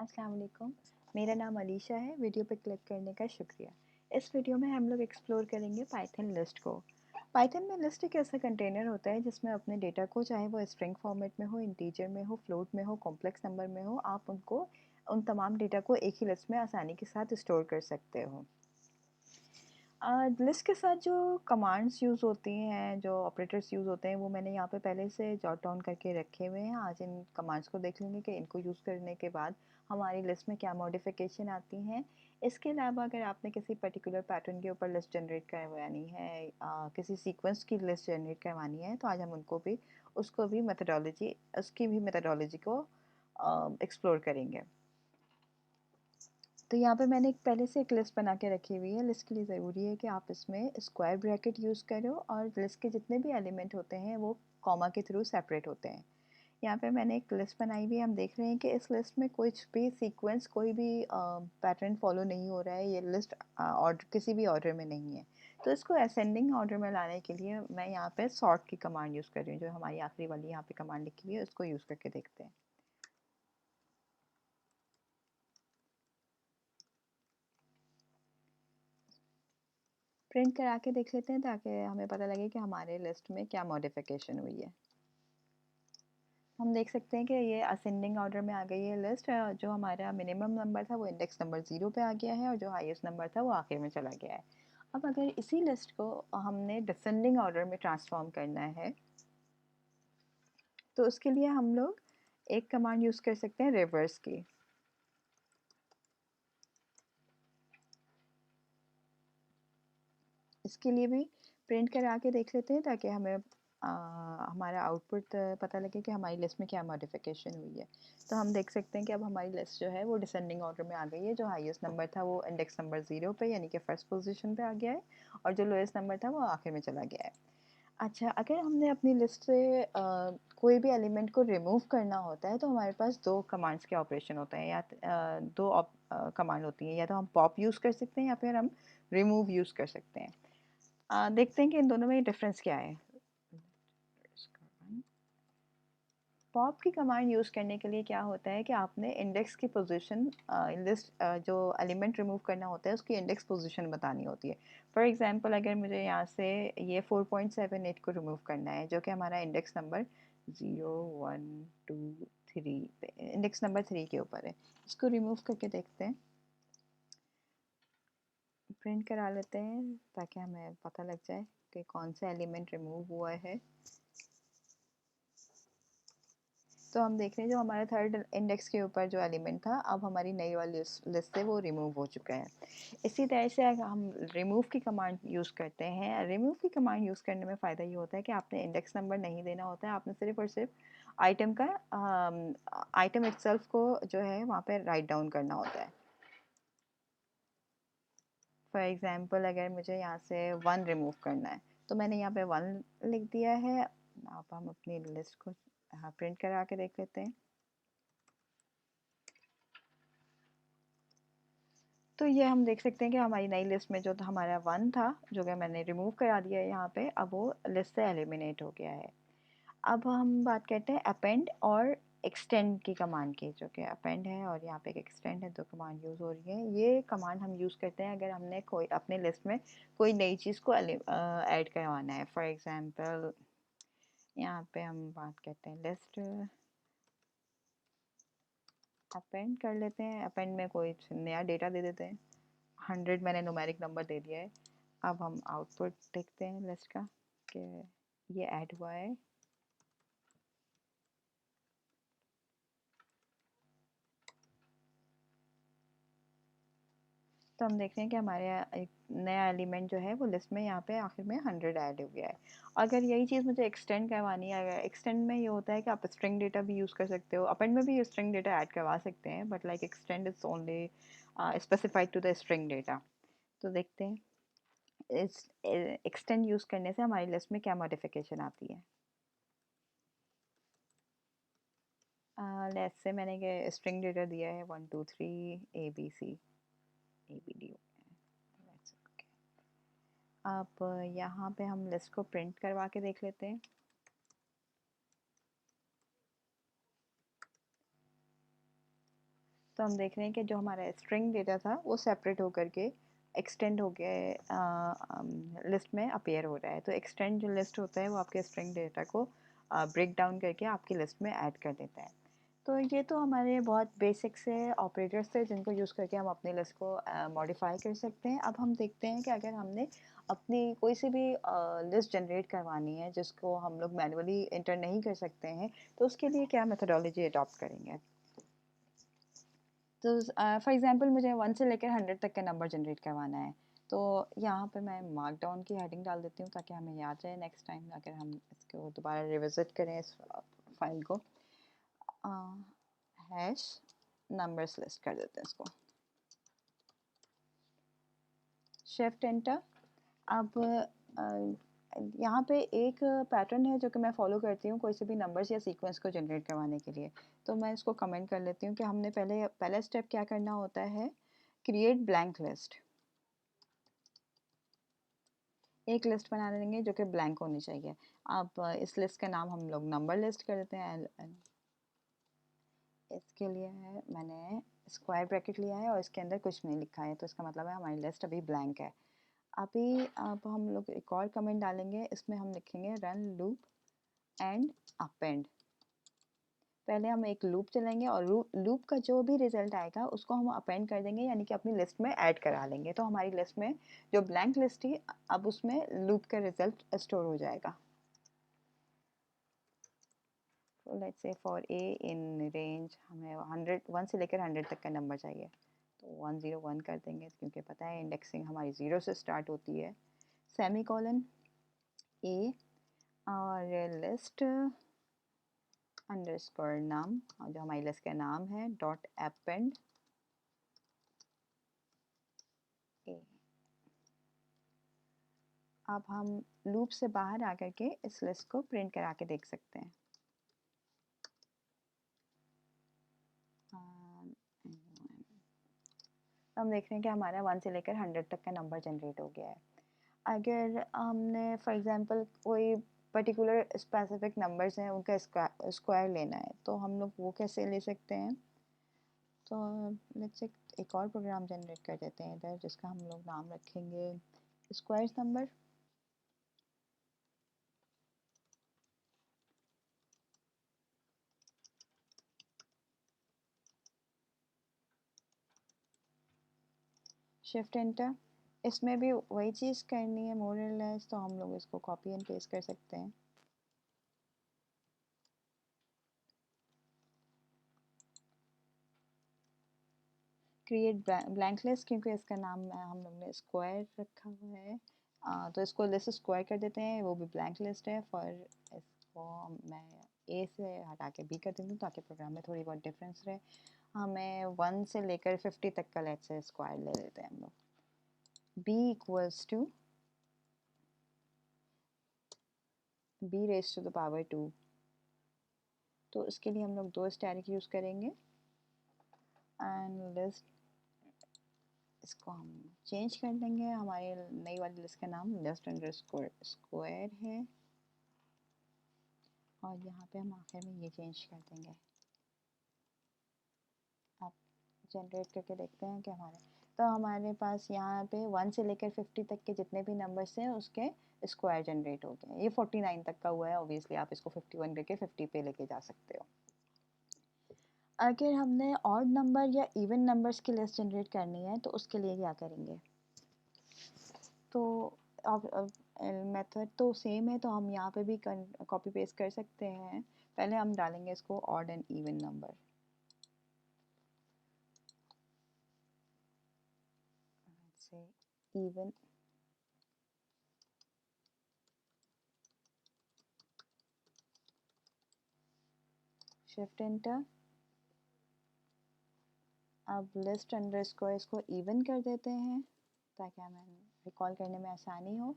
अस्सलाम वालेकुम। मेरा नाम अलीशा है। वीडियो पे क्लिक करने का शुक्रिया। इस वीडियो में हम लोग एक्सप्लोर करेंगे पाइथन लिस्ट को। पाइथन में लिस्ट एक ऐसा कंटेनर होता है जिसमें अपने डेटा को, चाहे वो स्ट्रिंग फॉर्मेट में हो, इंटीजर में हो, फ्लोट में हो, कॉम्प्लेक्स नंबर में हो, आप उन तमाम डेटा को एक ही लिस्ट में आसानी के साथ स्टोर कर सकते हो। लिस्ट के साथ जो कमांड्स यूज़ होती हैं, जो ऑपरेटर्स यूज़ होते हैं, वो मैंने यहाँ पे पहले से जॉट डाउन करके रखे हुए हैं। आज इन कमांड्स को देख लेंगे कि इनको यूज़ करने के बाद हमारी लिस्ट में क्या मॉडिफिकेशन आती हैं। इसके अलावा अगर आपने किसी पर्टिकुलर पैटर्न के ऊपर लिस्ट जनरेट करवानी है, किसी सीक्वेंस की लिस्ट जनरेट करवानी है, तो आज हम उसकी भी मेथडोलॉजी को एक्सप्लोर करेंगे। तो यहाँ पे मैंने पहले से एक लिस्ट बना के रखी हुई है। लिस्ट के लिए ज़रूरी है कि आप इसमें स्क्वायर ब्रैकेट यूज़ करो और लिस्ट के जितने भी एलिमेंट होते हैं वो कॉमा के थ्रू सेपरेट होते हैं। यहाँ पे मैंने एक लिस्ट बनाई हुई है। हम देख रहे हैं कि इस लिस्ट में कुछ भी सीक्वेंस, कोई भी पैटर्न फॉलो नहीं हो रहा है। ये लिस्ट ऑर्डर किसी भी ऑर्डर में नहीं है। तो इसको असेंडिंग ऑर्डर में लाने के लिए मैं यहाँ पे सॉर्ट की कमांड यूज़ कर रही हूँ। जो हमारी आखिरी वाली यहाँ पे कमांड लिखी हुई है, उसको यूज़ करके देखते हैं। प्रिंट करा के देख लेते हैं ताकि हमें पता लगे कि हमारे लिस्ट में क्या मॉडिफिकेशन हुई है। हम देख सकते हैं कि ये असेंडिंग ऑर्डर में आ गई है लिस्ट। जो हमारा मिनिमम नंबर था वो इंडेक्स नंबर 0 पे आ गया है और जो हाईएस्ट नंबर था वो आखिर में चला गया है। अब अगर इसी लिस्ट को हमने डिसेंडिंग ऑर्डर में ट्रांसफॉर्म करना है, तो उसके लिए हम लोग एक कमांड यूज़ कर सकते हैं, रिवर्स की। इसके लिए भी प्रिंट करा के देख लेते हैं ताकि हमें हमारा आउटपुट पता लगे कि हमारी लिस्ट में क्या मॉडिफिकेशन हुई है। तो हम देख सकते हैं कि अब हमारी लिस्ट जो है वो डिसेंडिंग ऑर्डर में आ गई है। जो हाईएस्ट नंबर था वो इंडेक्स नंबर 0 पे यानी कि फर्स्ट पोजीशन पे आ गया है और जो लोएस्ट नंबर था वो आखिर में चला गया है। अच्छा, अगर हमने अपनी लिस्ट से कोई भी एलिमेंट को रिमूव करना होता है तो हमारे पास दो कमांड्स के ऑपरेशन होते हैं, या दो कमांड होती हैं। या तो हम पॉप यूज़ कर सकते हैं या फिर हम रिमूव यूज़ कर सकते हैं। देखते हैं कि इन दोनों में डिफरेंस क्या है। पॉप की कमांड यूज़ करने के लिए क्या होता है कि आपने इंडेक्स की पोजीशन, लिस्ट जो एलिमेंट रिमूव करना होता है उसकी इंडेक्स पोजीशन बतानी होती है। फॉर एग्जांपल, अगर मुझे यहाँ से ये 4.78 को रिमूव करना है, जो कि हमारा इंडेक्स नंबर 0 1 2 3 पे, इंडेक्स नंबर 3 के ऊपर है। इसको रिमूव करके देखते हैं, प्रिंट करा लेते हैं ताकि हमें पता लग जाए कि कौन सा एलिमेंट रिमूव हुआ है। तो हम देख रहे हैं जो हमारा थर्ड इंडेक्स के ऊपर जो एलिमेंट था, अब हमारी नई वाली लिस्ट से वो रिमूव हो चुका है। इसी तरह से अगर हम रिमूव की कमांड यूज़ करते हैं, रिमूव की कमांड यूज़ करने में फ़ायदा ये होता है कि आपने इंडेक्स नंबर नहीं देना होता है। आपने सिर्फ और सिर्फ आइटम इटसेल्फ को जो है वहाँ पे राइट डाउन करना होता है। फॉर एग्जांपल, अगर मुझे यहाँ से 1 रिमूव करना है तो मैंने यहाँ पे 1 लिख दिया है। अब हम अपनी लिस्ट को प्रिंट करा के देख लेते हैं। तो ये हम देख सकते हैं कि हमारी नई लिस्ट में जो हमारा 1 था, जो कि मैंने रिमूव करा दिया है यहाँ पे, अब वो लिस्ट से एलिमिनेट हो गया है। अब हम बात करते हैं अपेंड और एक्सटेंड की कमांड की, जो कि अपेंड है और यहाँ पे एक एक्सटेंड है। दो कमांड यूज़ हो रही है। ये कमांड हम यूज़ करते हैं अगर हमने कोई अपने लिस्ट में कोई नई चीज़ को ऐड करवाना है। फॉर एग्जांपल, यहाँ पे हम बात करते हैं लिस्ट, अपेंड कर लेते हैं। अपेंड में कोई नया डेटा दे देते हैं। 100 मैंने न्यूमेरिक नंबर दे दिया है। अब हम आउटपुट देखते हैं लिस्ट का कि ये ऐड हुआ है। तो हम देख रहे हैं कि हमारे यहाँ एक नया एलिमेंट जो है वो लिस्ट में यहाँ पे आखिर में 100 ऐड हो गया है। अगर यही चीज़ मुझे एक्सटेंड करवानी है, अगर एक्सटेंड में ये होता है कि आप स्ट्रिंग डेटा भी यूज़ कर सकते हो, अपेंड में भी स्ट्रिंग डेटा ऐड करवा सकते हैं, but like extend is only specified to the string data. तो देखते हैं इस एक्सटेंड यूज़ करने से हमारी लिस्ट में क्या मॉडिफिकेशन आती है। लेट्स से मैंने स्ट्रिंग डेटा दिया है 1 2 3 ABC ABD। अब यहाँ पे हम लिस्ट को प्रिंट करवा के देख लेते हैं। तो हम देख रहे हैं कि जो हमारा स्ट्रिंग डेटा था वो सेपरेट होकर के एक्सटेंड हो के लिस्ट में अपीयर हो रहा है। तो एक्सटेंड जो लिस्ट होता है वो आपके स्ट्रिंग डेटा को ब्रेक डाउन करके आपकी लिस्ट में ऐड कर देता है। तो ये तो हमारे बहुत बेसिक से ऑपरेटर्स थे जिनको यूज़ करके हम अपनी लिस्ट को मॉडिफाई कर सकते हैं। अब हम देखते हैं कि अगर हमने अपनी कोई सी भी लिस्ट जनरेट करवानी है जिसको हम लोग मैनुअली इंटर नहीं कर सकते हैं, तो उसके लिए क्या मेथोडोलॉजी अडॉप्ट करेंगे। तो फॉर एग्जांपल मुझे 1 से लेकर 100 तक का नंबर जनरेट करवाना है। तो यहाँ पे मैं मार्क डाउन की हेडिंग डाल देती हूँ ताकि हमें याद रहे नेक्स्ट टाइम अगर हम इसको दोबारा रिविजिट करें इस फाइल को। हैश नंबर्स लिस्ट कर देते हैं इसको, शिफ्ट एंटर। अब यहाँ पे एक पैटर्न है जो कि मैं फॉलो करती हूँ कोई से भी नंबर्स या सीक्वेंस को जनरेट करवाने के लिए। तो मैं इसको कमेंट कर लेती हूँ कि हमने पहला स्टेप क्या करना होता है, क्रिएट ब्लैंक लिस्ट। एक लिस्ट बना लेंगे जो कि ब्लैंक होनी चाहिए। अब इस लिस्ट का नाम हम लोग नंबर लिस्ट कर देते हैं। इसके लिए है मैंने स्क्वायर ब्रैकेट लिया है और इसके अंदर कुछ नहीं लिखा है, तो इसका मतलब है हमारी लिस्ट अभी ब्लैंक है। अभी अब हम लोग एक और कमेंट डालेंगे, इसमें हम लिखेंगे रन लूप एंड अपेंड। पहले हम एक लूप चलाएंगे और लूप का जो भी रिजल्ट आएगा उसको हम अपेंड कर देंगे, यानी कि अपनी लिस्ट में ऐड करा लेंगे। तो हमारी लिस्ट में जो ब्लैंक लिस्ट थी अब उसमें लूप का रिजल्ट स्टोर हो जाएगा। तो let's say for a in range हमें 1 से लेकर 100 तक का नंबर चाहिए, तो 101 कर देंगे क्योंकि पता है इंडेक्सिंग हमारी 0 से स्टार्ट होती है। सेमी कॉलन ए और लिस्ट अंडरस्कोर नाम, और जो हमारी लिस्ट का नाम है डॉट अपेंड ए। अब हम लूप से बाहर आकर के इस लिस्ट को प्रिंट करा के देख सकते हैं। हम देख रहे हैं कि हमारा 1 से लेकर 100 तक का नंबर जनरेट हो गया है। अगर हमने फॉर एग्जांपल कोई पर्टिकुलर स्पेसिफिक नंबर्स हैं उनका स्क्वायर लेना है, तो हम लोग वो कैसे ले सकते हैं। तो लेट्स एक और प्रोग्राम जनरेट कर देते हैं इधर जिसका हम लोग नाम रखेंगे स्क्वायर नंबर। Shift enter. इसमें भी वही चीज़ करनी है मोर और लेस, तो हम लोग इसको कॉपी एंड पेस्ट कर सकते हैं। क्रिएट ब्लैंक लिस्ट, क्योंकि इसका नाम हम लोग ने स्क्वायर रखा हुआ है, तो इसको लिस्ट स्क्वायर कर देते हैं, वो भी ब्लैंक लिस्ट है। फॉर इसको मैं ए से हटा के बी कर देती हूँ ताकि प्रोग्राम में थोड़ी बहुत डिफरेंस रहे। हमें 1 से लेकर 50 तक का लेट्स से स्क्वायर ले लेते हैं हम लोग। B equals to B raise to the power 2। तो इसके लिए हम लोग दो स्टैटिक यूज़ करेंगे एंड लिस्ट, इसको हम चेंज कर देंगे। हमारी नई वाली लिस्ट का नाम लिस्ट अंडरस्कोर स्क्वायर है और यहाँ पे हम आखिर में ये चेंज कर देंगे। आप जनरेट करके देखते हैं कि हमारे पास यहाँ पे 1 से लेकर 50 तक के जितने भी नंबर्स हैं उसके स्क्वायर जनरेट हो गए। ये 49 तक का हुआ है, ऑब्वियसली आप इसको 51 करके 50 पे लेके जा सकते हो। अगर हमने ऑड नंबर या इवन नंबर्स की लिस्ट जनरेट करनी है तो उसके लिए क्या करेंगे। तो अब मेथड तो सेम है, तो हम यहाँ पे भी कॉपी पेस्ट कर सकते हैं। पहले हम डालेंगे इसको ऑड एंड इवन नंबर से इवन। Shift enter. अब लिस्ट अंडरस्कोर इसको इवन कर देते हैं ताकि हमें रिकॉल करने में आसानी हो,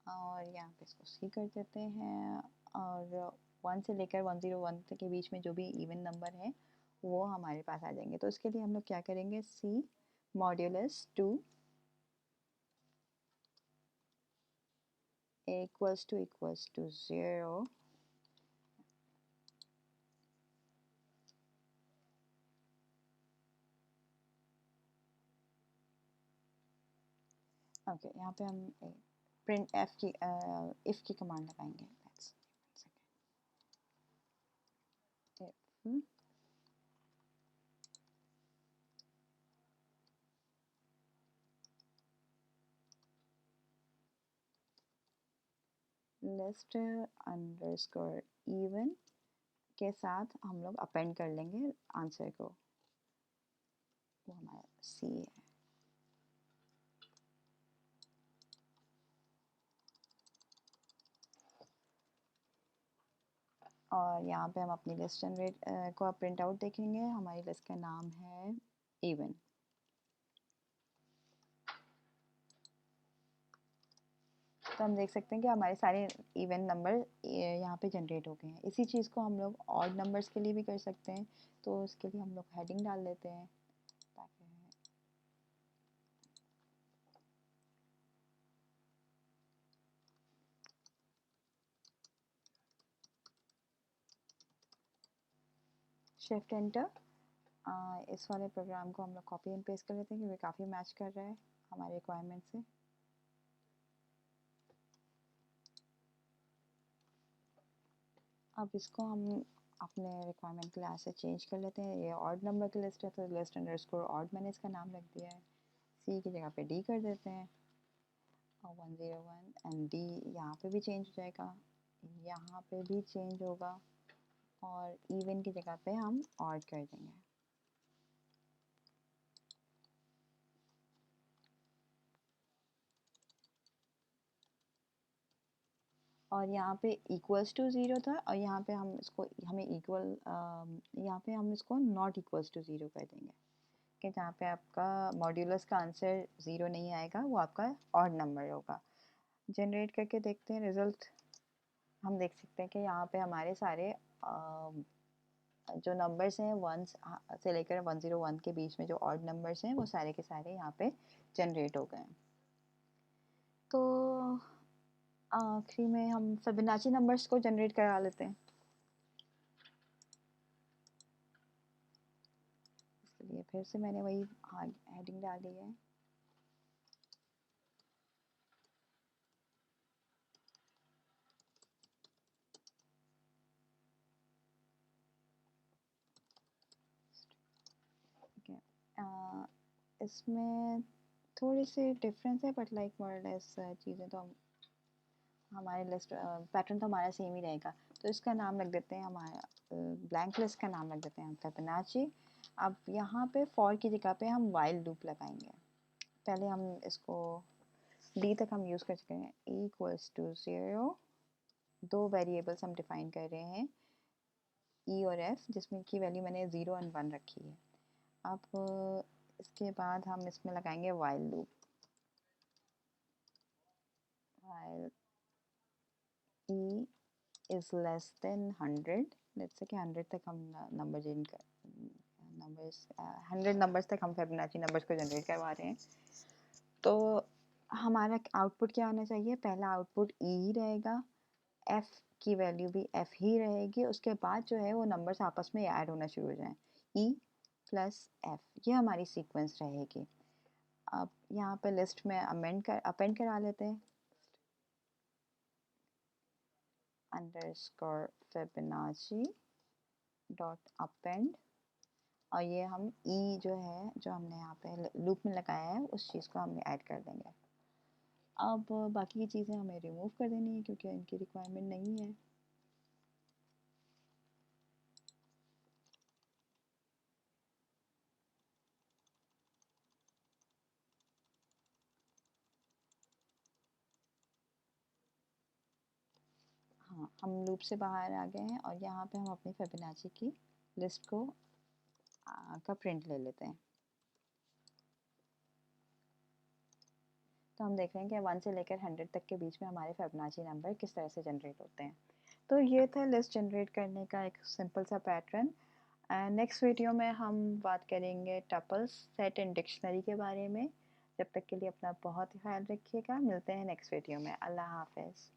और यहाँ पे इसको सी कर देते हैं। और 1 से लेकर 101 तक के बीच में जो भी इवन नंबर है वो हमारे पास आ जाएंगे। तो इसके लिए हम लोग क्या करेंगे, सी मॉड्यूलस 2 इक्वल्स टू 0। ओके, यहाँ पे हम प्रिंट एफ की इफ़ की कमांड लगाएंगे। इफ लिस्ट अंडरस्कोर इवन के साथ हम लोग अपेंड कर लेंगे आंसर को, वो हमारा सी है। और यहाँ पे हम अपनी लिस्ट जनरेट को प्रिंट आउट देखेंगे। हमारी लिस्ट का नाम है इवन। तो हम देख सकते हैं कि हमारे सारे इवन नंबर यहाँ पे जनरेट हो गए हैं। इसी चीज़ को हम लोग ऑड नंबर्स के लिए भी कर सकते हैं। तो उसके लिए हम लोग हेडिंग डाल देते हैं ताकि शिफ्ट एंटर। इस वाले प्रोग्राम को हम लोग कॉपी एंड पेस्ट कर लेते हैं क्योंकि काफ़ी मैच कर रहा है हमारे रिक्वायरमेंट से। अब इसको हम अपने रिक्वायरमेंट के लिए ऐसे चेंज कर लेते हैं। ये ऑड नंबर की लिस्ट है तो लिस्ट अंडरस्कोर ऑड मैंने इसका नाम रख दिया है। सी की जगह पे डी कर देते हैं और 101 एंड डी यहाँ पे भी चेंज हो जाएगा, यहाँ पे भी चेंज होगा और इवन की जगह पे हम ऑड कर देंगे। और यहाँ पे इक्वल्स टू ज़ीरो था और यहाँ पे हम इसको हमें इक्वल यहाँ पे हम इसको नॉट इक्वल्स टू ज़ीरो कर देंगे कि जहाँ पे आपका मॉड्यूलस का आंसर ज़ीरो नहीं आएगा, वो आपका ऑड नंबर होगा। जनरेट करके देखते हैं रिज़ल्ट। हम देख सकते हैं कि यहाँ पे हमारे सारे जो नंबर्स हैं वन से लेकर 101 के बीच में जो ऑड नंबर्स हैं वो सारे के सारे यहाँ पे जनरेट हो गए हैं। तो आखिरी में हम फिबोनाची नंबर्स को जनरेट करा लेते हैं। इसके लिए फिर से मैंने वही हेडिंग डाली है। ठीक है, इसमें थोड़ी सी डिफरेंस है बट लाइक मोर लेस चीज़ें तो हमारे लिस्ट पैटर्न तो हमारा सेम ही रहेगा। तो इसका नाम रख देते हैं, हमारा ब्लैंक लिस्ट का नाम रख देते हैं हम फिबोनाची। अब यहाँ पे फॉर की जगह पे हम वाइल लूप लगाएंगे। पहले हम इसको डी तक हम यूज़ कर चुके हैं। ई इक्वल्स टू 0, दो वेरिएबल्स हम डिफाइन कर रहे हैं ई और एफ, जिसमें की वैल्यू मैंने 0 और 1 रखी है। अब इसके बाद हम इसमें लगाएंगे while loop. While E is less than 100, let's say कि 100 तक हम नंबर नंबर्स 100 नंबर्स तक हम फिबोनाची नंबर्स को जनरेट करवा रहे हैं। तो हमारा आउटपुट क्या आना चाहिए? पहला आउटपुट ई ही रहेगा, एफ की वैल्यू भी एफ ही रहेगी, उसके बाद जो है वो नंबर्स आपस में ऐड होना शुरू हो जाएं, ई प्लस एफ, ये हमारी सीक्वेंस रहेगी। अब यहाँ पे लिस्ट में अपेंड करा लेते हैं अंडरस्कोर फिबोनाची डॉट अपेंड, और ये हम ई जो है जो हमने यहाँ पे लूप में लगाया है उस चीज़ को हम ऐड कर देंगे। अब बाकी की चीज़ें हमें रिमूव कर देनी है क्योंकि इनकी रिक्वायरमेंट नहीं है। हाँ, हम लूप से बाहर आ गए हैं और यहाँ पे हम अपनी फिबोनाची की लिस्ट को का प्रिंट ले लेते हैं। तो हम देख रहे हैं कि 1 से लेकर 100 तक के बीच में हमारे फिबोनाची नंबर किस तरह से जनरेट होते हैं। तो ये था लिस्ट जनरेट करने का एक सिंपल सा पैटर्न। नेक्स्ट वीडियो में हम बात करेंगे टपल्स, सेट एंड डिक्शनरी के बारे में। जब तक के लिए अपना बहुत ही ख्याल रखिएगा। मिलते हैं नेक्स्ट वीडियो में। अल्लाह हाफ़िज़।